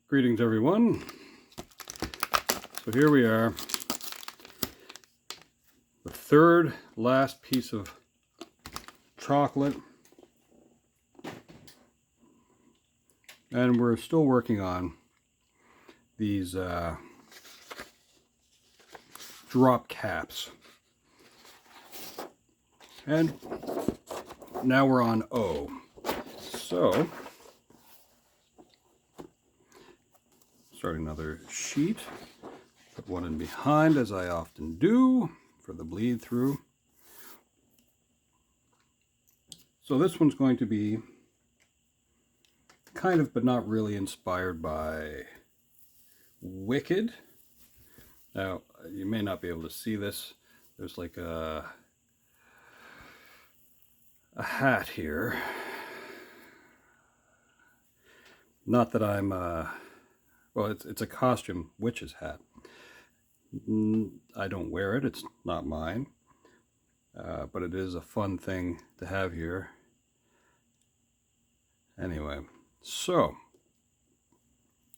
Greetings, everyone. So here we are, the third last piece of chocolate, and we're still working on these drop caps. And now we're on O. So, start another sheet. Put one in behind, as I often do, for the bleed through. So this one's going to be kind of, but not really, inspired by Wicked. Now, you may not be able to see this. There's like a hat here. Not that I'm, well, it's a costume witch's hat. I don't wear it, it's not mine, but it is a fun thing to have here. Anyway, so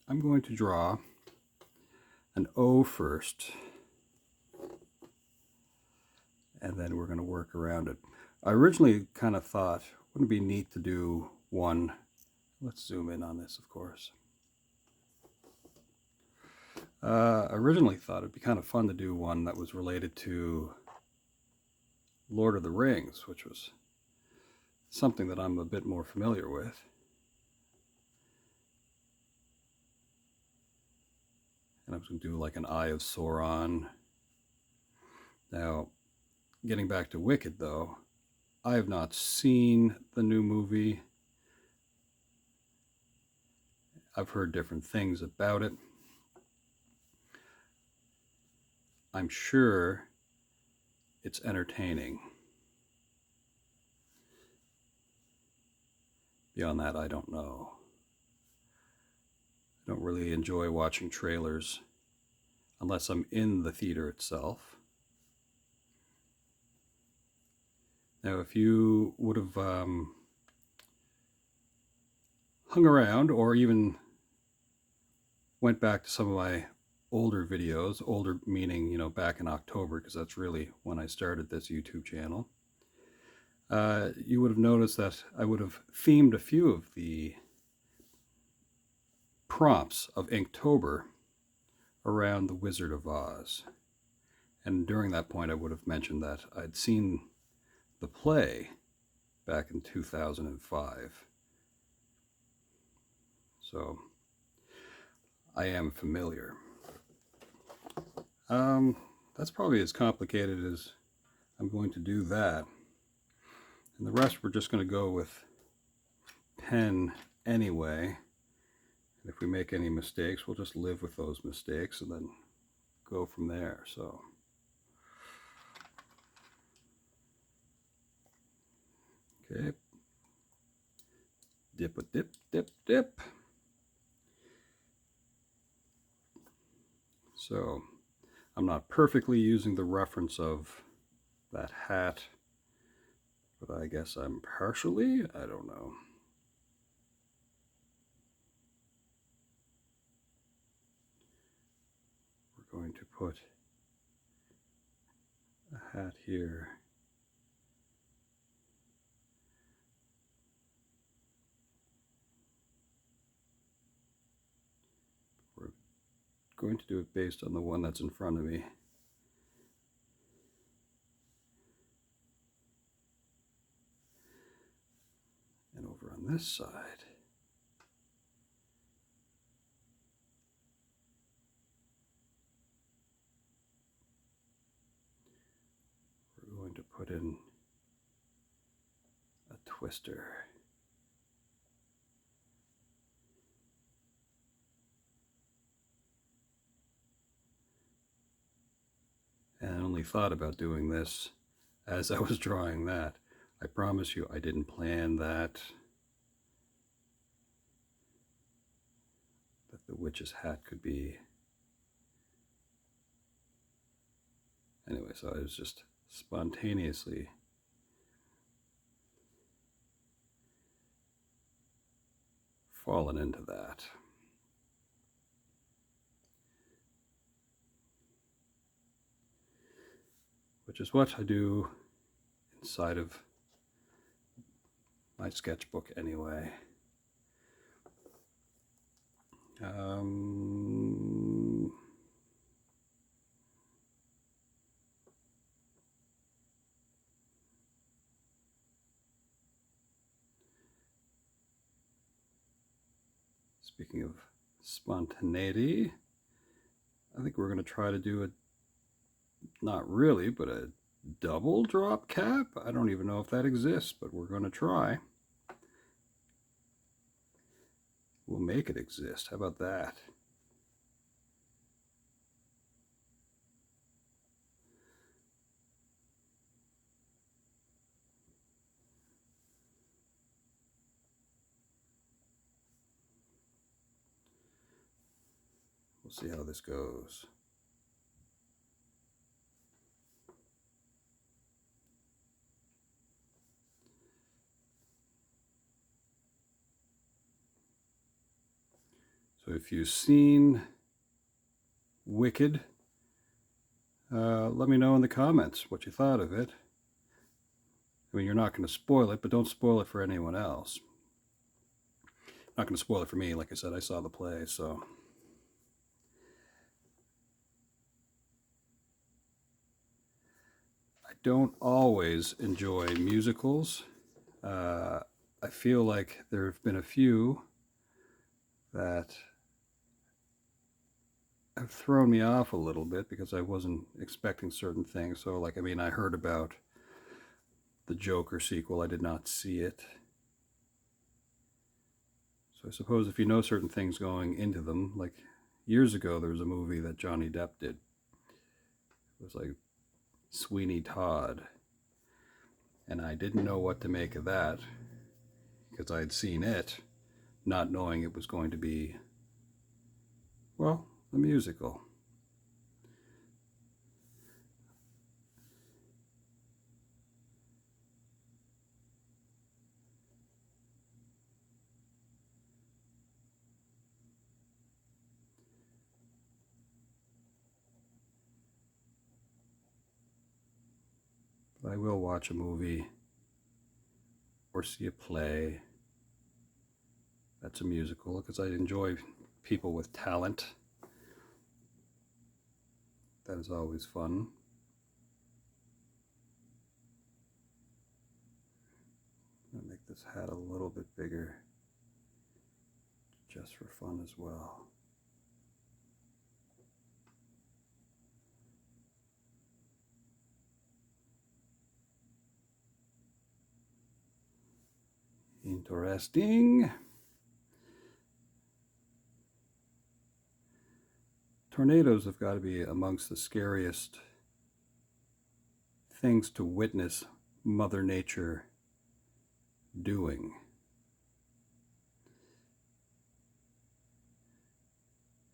I'm going to draw an O first, and then we're going to work around it. I originally kind of thought, wouldn't it be neat to do one, let's zoom in on this, of course. I originally thought it'd be kind of fun to do one that was related to Lord of the Rings, which was something that I'm a bit more familiar with. And I was going to do like an Eye of Sauron. Now, getting back to Wicked, though, I have not seen the new movie. I've heard different things about it. I'm sure it's entertaining. Beyond that, I don't know. I don't really enjoy watching trailers unless I'm in the theater itself. Now, if you would have hung around, or even went back to some of my older videos, older meaning, you know, back in October, because that's really when I started this YouTube channel, you would have noticed that I would have themed a few of the prompts of Inktober around the Wizard of Oz. And during that point, I would have mentioned that I'd seen the play back in 2005. So I am familiar. That's probably as complicated as I'm going to do that. And the rest we're just going to go with pen anyway. And if we make any mistakes, we'll just live with those mistakes and then go from there. So okay. Dip a dip, dip, dip. So I'm not perfectly using the reference of that hat, but I guess I'm partially, I don't know. We're going to put a hat here. We're going to do it based on the one that's in front of me. And over on this side, we're going to put in a twister. And I only thought about doing this as I was drawing that. I promise you, I didn't plan that the witch's hat could be. Anyway, so I was just spontaneously fallen into that. which is what I do inside of my sketchbook anyway. Speaking of spontaneity, I think we're going to try to do a, not really, but a double drop cap. I don't even know if that exists, but we're going to try. We'll make it exist. How about that? We'll see how this goes. So if you've seen Wicked, let me know in the comments what you thought of it. I mean, you're not going to spoil it, but don't spoil it for anyone else. Not going to spoil it for me. Like I said, I saw the play, so. I don't always enjoy musicals. I feel like there have been a few that have thrown me off a little bit because I wasn't expecting certain things. So, like, I mean, I heard about the Joker sequel. I did not see it. So I suppose if you know certain things going into them, like years ago, there was a movie that Johnny Depp did. It was like Sweeney Todd. And I didn't know what to make of that because I had seen it, not knowing it was going to be, well, a musical. But I will watch a movie or see a play that's a musical because I enjoy people with talent. That is always fun. I'm gonna make this hat a little bit bigger just for fun as well. Interesting. Tornadoes have got to be amongst the scariest things to witness Mother Nature doing.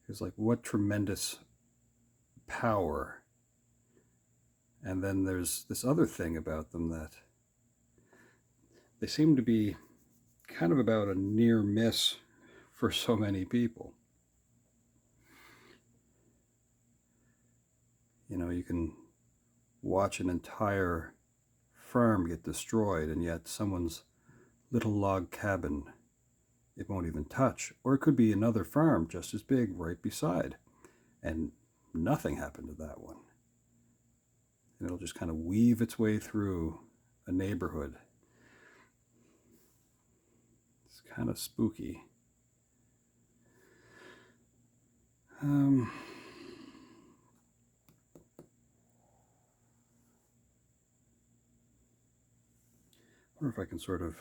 It's like, what tremendous power. And then there's this other thing about them that they seem to be kind of about a near miss for so many people. You know, you can watch an entire farm get destroyed, and yet someone's little log cabin it won't even touch. Or it could be another farm just as big right beside, and nothing happened to that one. And it'll just kind of weave its way through a neighborhood. It's kind of spooky. I wonder if I can sort of,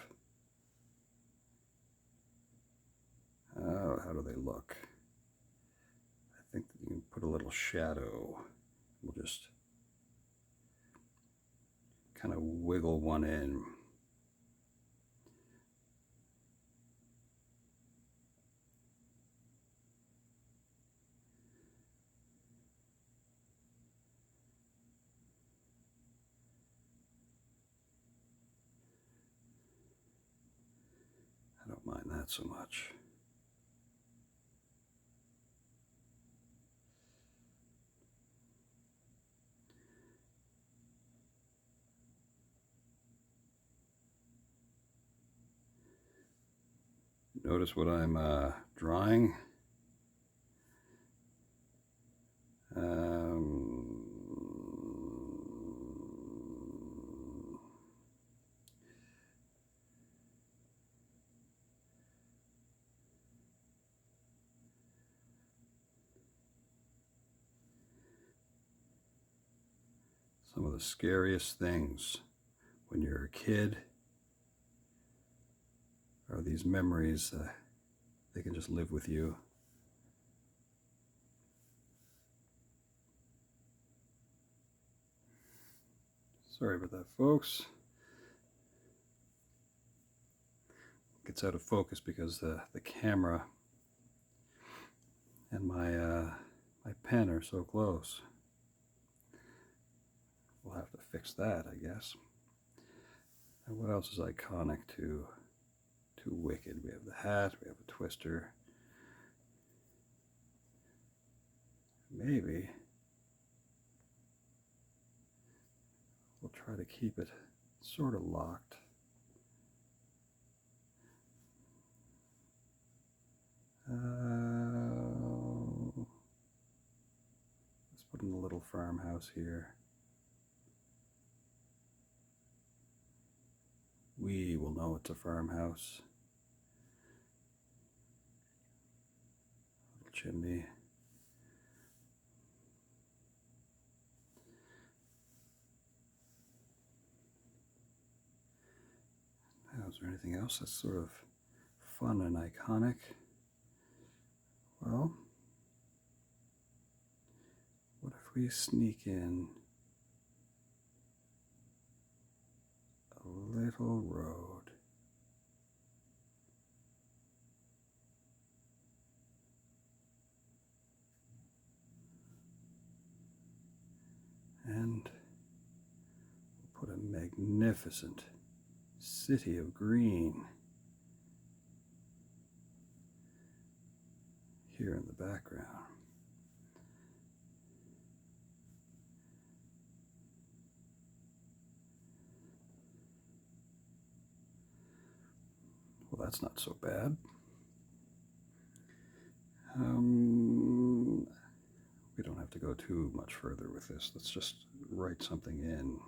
how do they look? I think that you can put a little shadow. We'll just kind of wiggle one in. I don't mind that so much. Notice what I'm drawing. Some of the scariest things when you're a kid are these memories. They can just live with you. Sorry about that, folks. Gets out of focus because the camera and my pen are so close. We'll have to fix that, I guess. And what else is iconic to Wicked? We have the hat, we have a twister. Maybe we'll try to keep it sort of locked. Let's put in a little farmhouse here. We will know it's a farmhouse. Little chimney. Now, is there anything else that's sort of fun and iconic? Well, what if we sneak in a little road? And we'll put a magnificent city of green here in the background. Well, that's not so bad. We don't have to go too much further with this. Let's just write something in.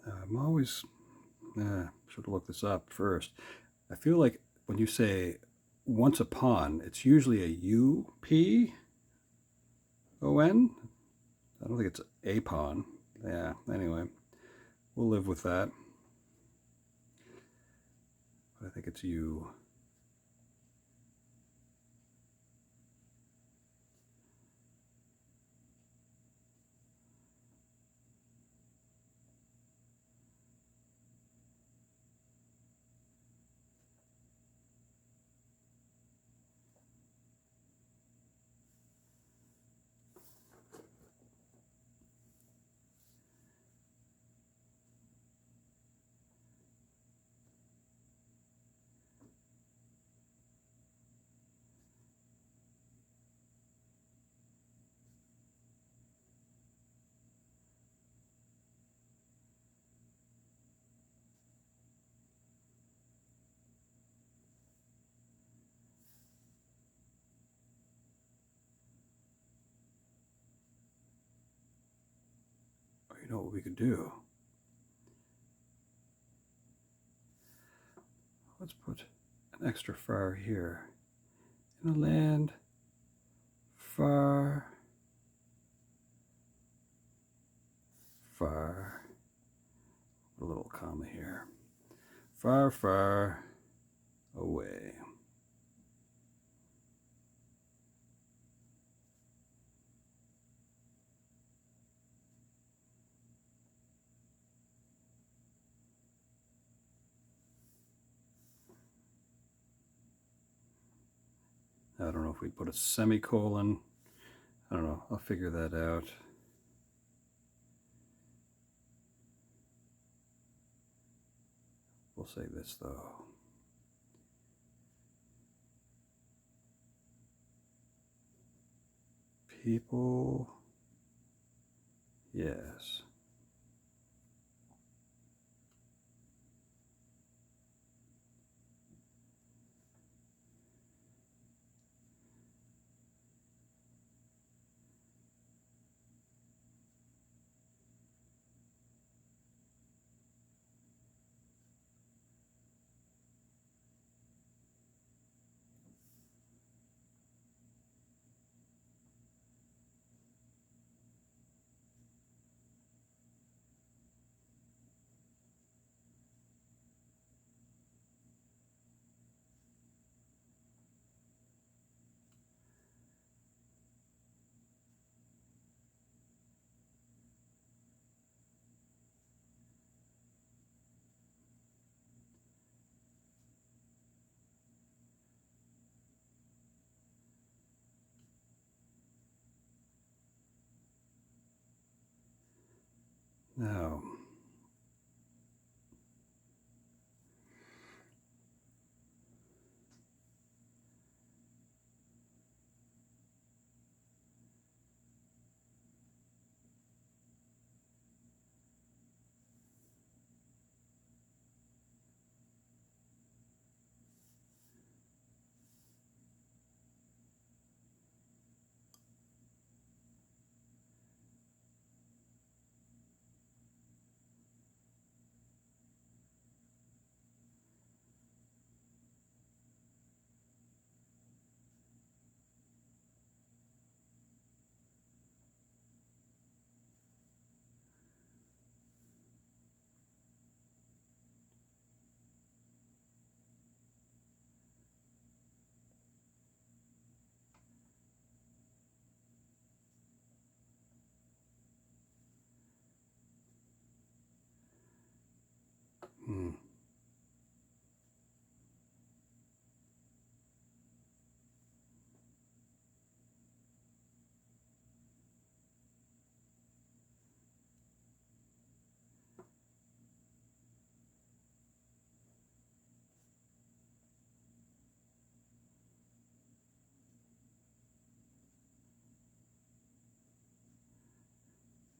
I'm always, should have looked this up first. I feel like when you say once upon, it's usually a U-P-O-N. I don't think it's apon. Yeah, anyway, we'll live with that. But I think it's U. You know what we could do? Let's put an extra far here. In a land far, far, a little comma here. Far, far away. I don't know if we put a semicolon. I don't know. I'll figure that out. We'll say this though. people. Yes. Now, hmm.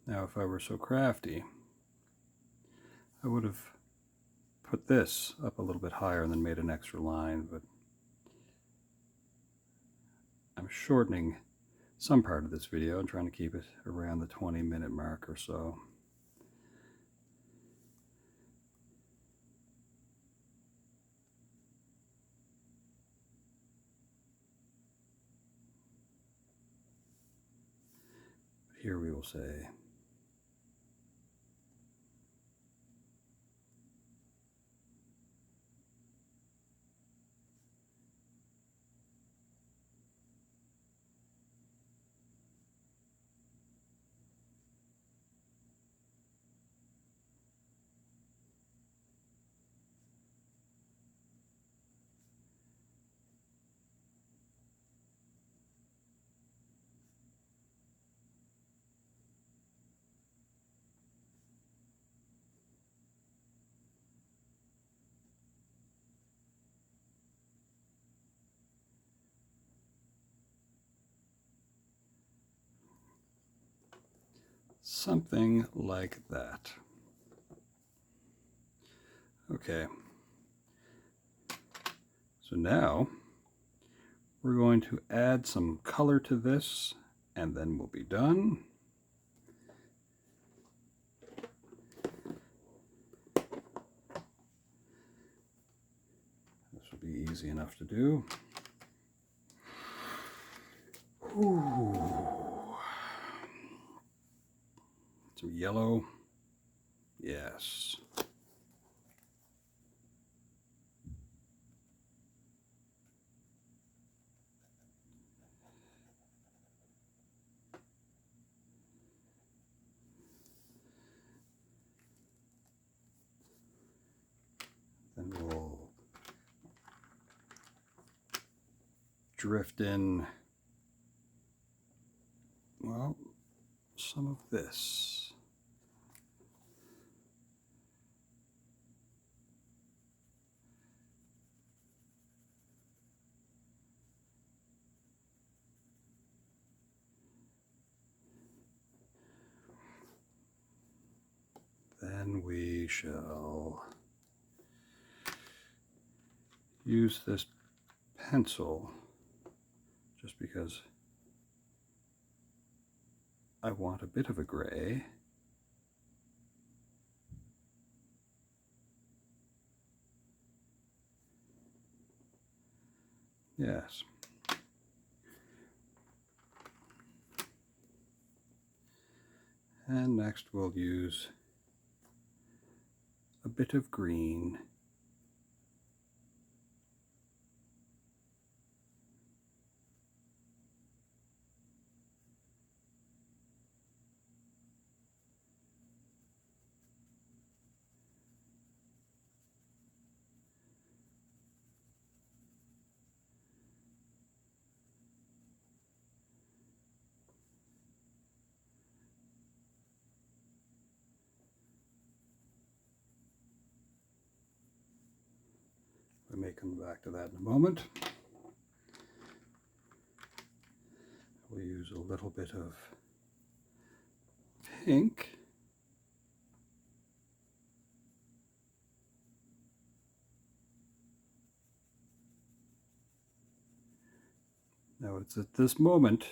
Now, if I were so crafty, I would have put this up a little bit higher and then made an extra line, but I'm shortening some part of this video and trying to keep it around the 20-minute mark or so. Here we will say something like that. Okay, so now we're going to add some color to this and then we'll be done. This will be easy enough to do. Ooh. Some yellow. Yes. Then we'll drift in, well, some of this. then we shall use this pencil just because I want a bit of a gray. Yes. And next we'll use a bit of green. We may come back to that in a moment. We'll use a little bit of pink. Now it's at this moment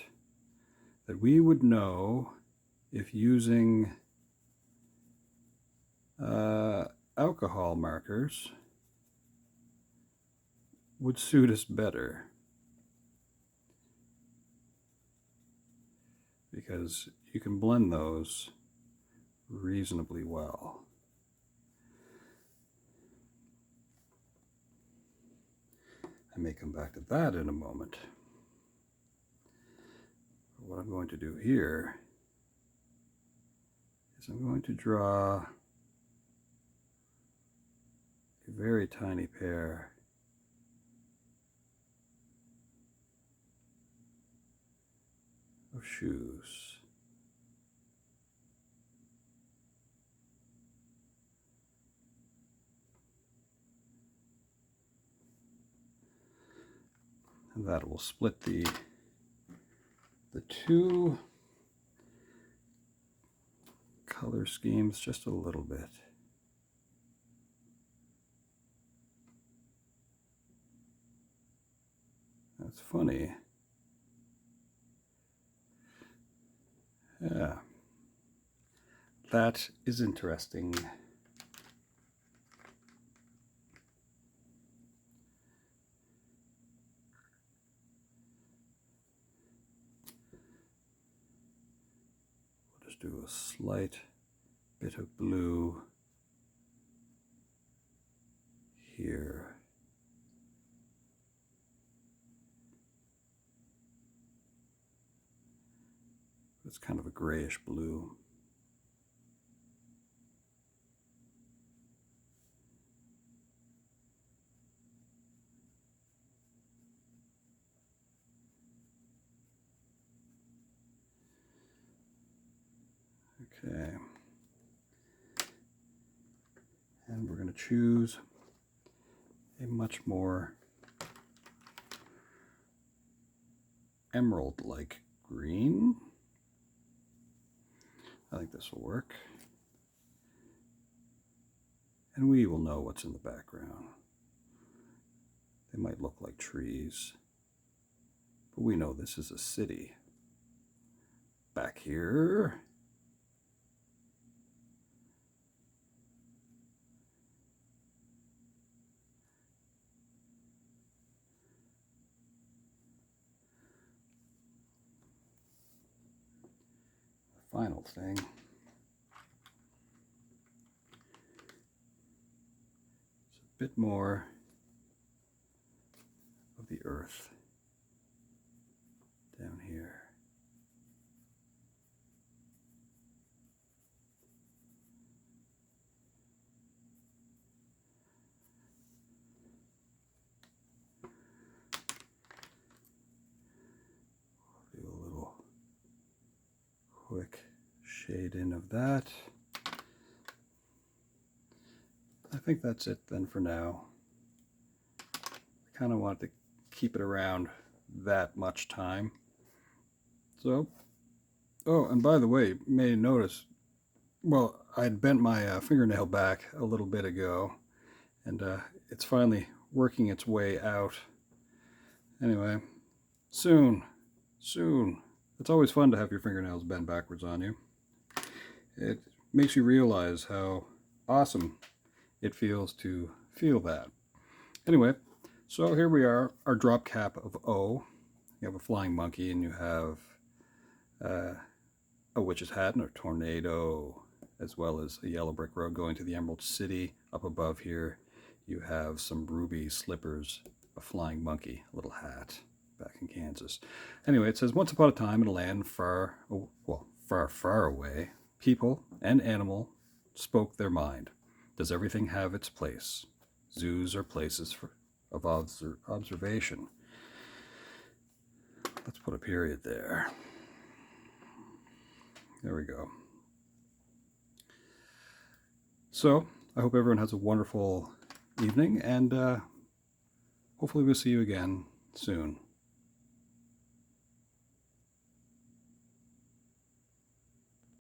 that we would know if using alcohol markers would suit us better, because you can blend those reasonably well. I may come back to that in a moment. But what I'm going to do here is I'm going to draw a very tiny pair of shoes. And that will split the two color schemes just a little bit. That's funny. Yeah. That is interesting. We'll just do a slight bit of blue here. It's kind of a grayish blue. Okay. And we're going to choose a much more emerald-like green. I think this will work. And we will know what's in the background. They might look like trees, but we know this is a city. Back here, the final thing is a bit more of the earth down here. Do a little quick shade in of that. I think that's it then for now. I kind of want to keep it around that much time. So, oh, and by the way, you may notice Well, I'd bent my fingernail back a little bit ago, and it's finally working its way out. Anyway, soon, soon. It's always fun to have your fingernails bent backwards on you. It makes you realize how awesome it feels to feel that. Anyway, so here we are, our drop cap of O. You have a flying monkey, and you have a witch's hat and a tornado, as well as a yellow brick road going to the Emerald City. Up above here, you have some ruby slippers, a flying monkey, a little hat back in Kansas. Anyway, it says, once upon a time in a land far, well, far, far away, people and animal spoke their mind. Does everything have its place? Zoos are places of observation. Let's put a period there. There we go. So, I hope everyone has a wonderful evening, and hopefully we'll see you again soon.